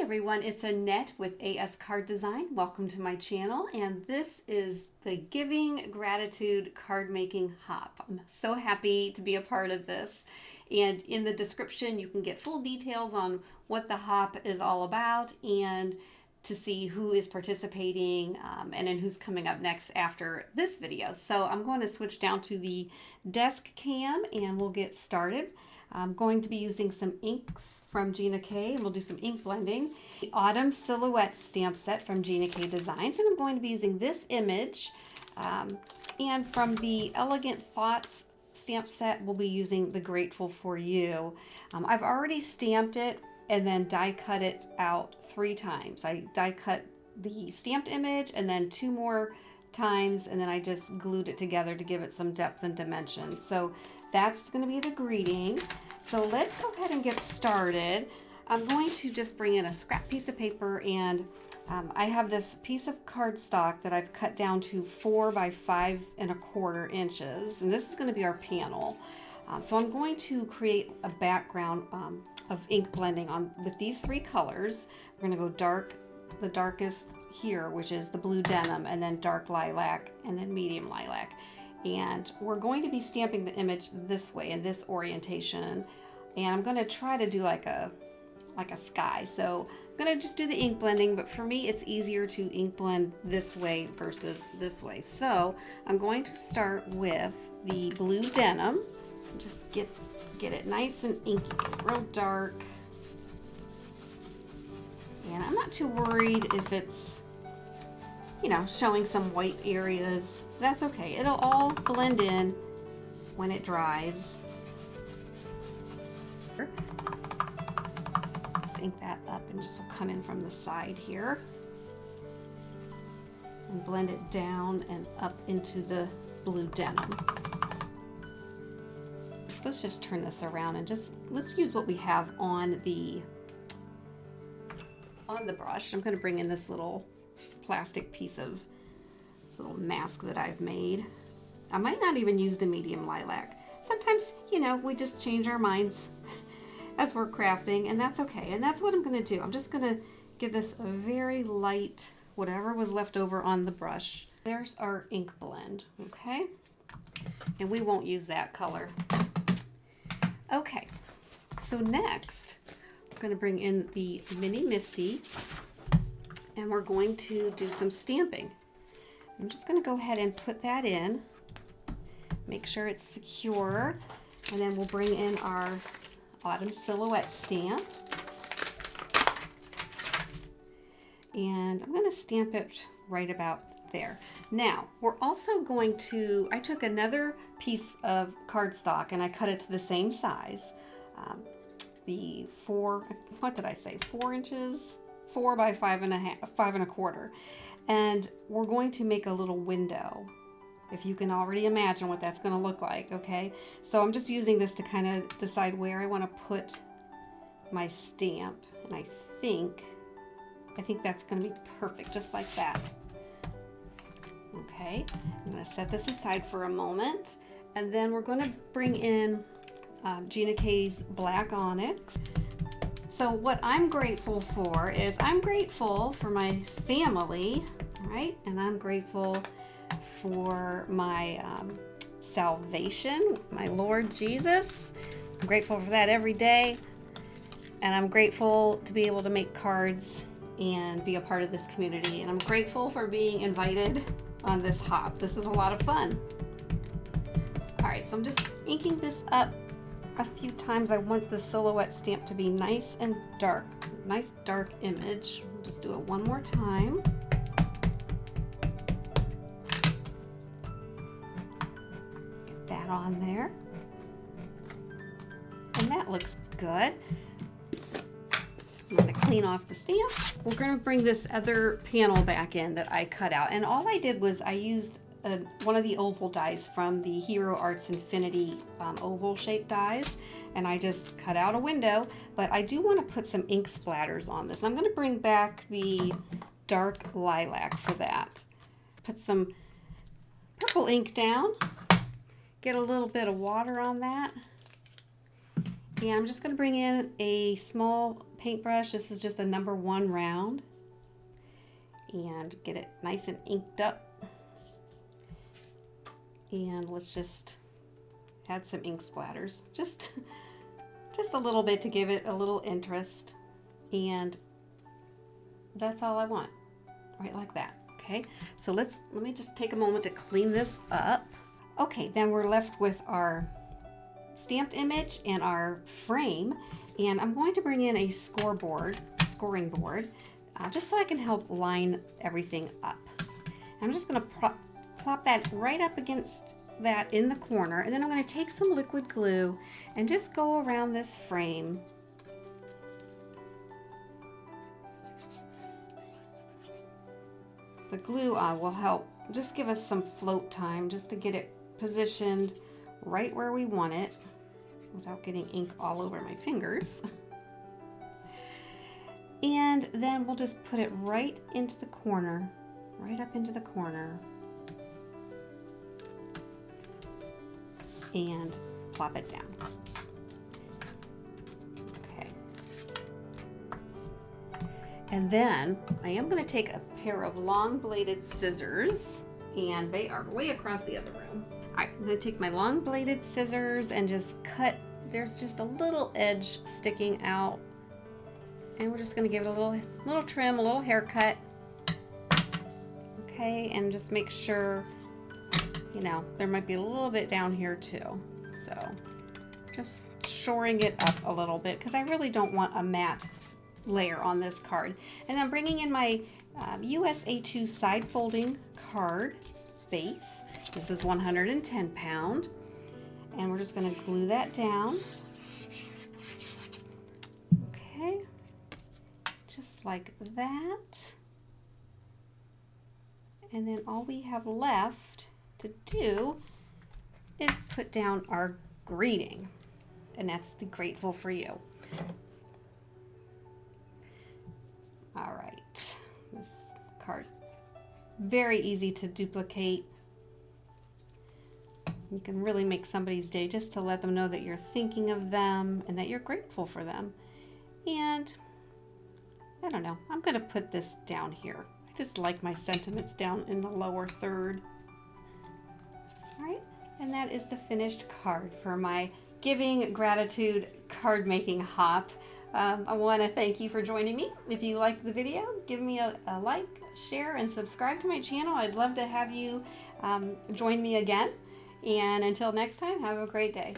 everyone, it's Annette with ASCardDesign. Welcome to my channel, and this is the Giving Gratitude card making hop. I'm so happy to be a part of this, and in the description you can get full details on what the hop is all about and to see who is participating and then who's coming up next after this video. So I'm going to switch down to the desk cam and we'll get started. I'm going to be using some inks from GinaK, and we'll do some ink blending. The Autumn Silhouette stamp set from GinaKDesigns, and I'm going to be using this image. And from the Elegant Thoughts stamp set, we'll be using the Grateful for You. I've already stamped it and then die cut it out 3 times. I die cut the stamped image and then 2 more times, and then I just glued it together to give it some depth and dimension. So that's going to be the greeting. So let's go ahead and get started. I'm going to just bring in a scrap piece of paper, and I have this piece of cardstock that I've cut down to 4 by 5 1/4 inches, and this is going to be our panel. So I'm going to create a background of ink blending with these 3 colors. We're going to go dark, the darkest here, which is the blue denim, and then dark lilac, and then medium lilac. And we're going to be stamping the image this way in this orientation, and I'm going to try to do like a sky. So I'm going to just do the ink blending, but for me it's easier to ink blend this way versus this way. So I'm going to start with the blue denim. Just get it nice and inky, real dark. And I'm not too worried if it's, you know, showing some white areas. That's okay. It'll all blend in when it dries. Just ink that up, and just will come in from the side here and blend it down and up into the blue denim. Let's just turn this around and let's use what we have on the brush. I'm going to bring in this little plastic piece of this little mask that I've made. I might not even use the medium lilac. Sometimes, you know, we just change our minds as we're crafting, and that's okay. And that's what I'm going to do. I'm just going to give this a very light, whatever was left over on the brush. There's our ink blend, okay? And we won't use that color. Okay, so next we're going to bring in the Mini Misty, and we're going to do some stamping. I'm just going to go ahead and put that in, make sure it's secure, and then we'll bring in our Autumn Silhouette stamp. And I'm going to stamp it right about there. Now, we're also going to, I took another piece of cardstock and I cut it to the same size. The 4, what did I say, 4 inches? 4 by 5 1/4. And we're going to make a little window, if you can already imagine what that's going to look like, okay? So I'm just using this to kind of decide where I want to put my stamp, and I think that's going to be perfect, just like that. Okay, I'm going to set this aside for a moment, and then we're going to bring in GinaK's Black Onyx. So what I'm grateful for is I'm grateful for my family, right? And I'm grateful for my salvation, my Lord Jesus. I'm grateful for that every day. And I'm grateful to be able to make cards and be a part of this community. And I'm grateful for being invited on this hop. This is a lot of fun. All right, so I'm just inking this up a few times. I want the silhouette stamp to be nice and dark, nice dark image. We'll just do it one more time. Get that on there. And that looks good. I'm going to clean off the stamp. We're going to bring this other panel back in that I cut out. And all I did was I used one of the oval dies from the Hero Arts Infinity oval shaped dies, and I just cut out a window, but I do want to put some ink splatters on this. I'm going to bring back the dark lilac for that. Put some purple ink down, get a little bit of water on that, And I'm just going to bring in a small paintbrush. This is just a number 1 round. And get it nice and inked up. And let's just add some ink splatters. Just a little bit to give it a little interest. And that's all I want. Right like that. Okay, so let me just take a moment to clean this up. Okay, then we're left with our stamped image and our frame, and I'm going to bring in a scoring board, just so I can help line everything up. I'm just going to plop that right up against that in the corner, and then I'm going to take some liquid glue and just go around this frame. The glue will help just give us some float time, just to get it positioned right where we want it without getting ink all over my fingers. And then we'll just put it right into the corner, right up into the corner, and plop it down. Okay. And then I am going to take a pair of long bladed scissors, and they are way across the other room. All right, I'm going to take my long bladed scissors and just cut. There's just a little edge sticking out, and we're just going to give it a little trim, a little haircut. Okay, and just make sure, you know, there might be a little bit down here too. So just shoring it up a little bit, because I really don't want a matte layer on this card. And I'm bringing in my USA2 side folding card base. This is 110 pound, and we're just going to glue that down. Okay, just like that. And then all we have left to do is put down our greeting, and that's the grateful for you. All right, this card, very easy to duplicate. You can really make somebody's day just to let them know that you're thinking of them and that you're grateful for them. And I don't know, I'm going to put this down here. I just like my sentiments down in the lower third. All right, and that is the finished card for my Giving Gratitude card making hop. I want to thank you for joining me. If you liked the video, give me a like, share, and subscribe to my channel. I'd love to have you join me again. And until next time, have a great day.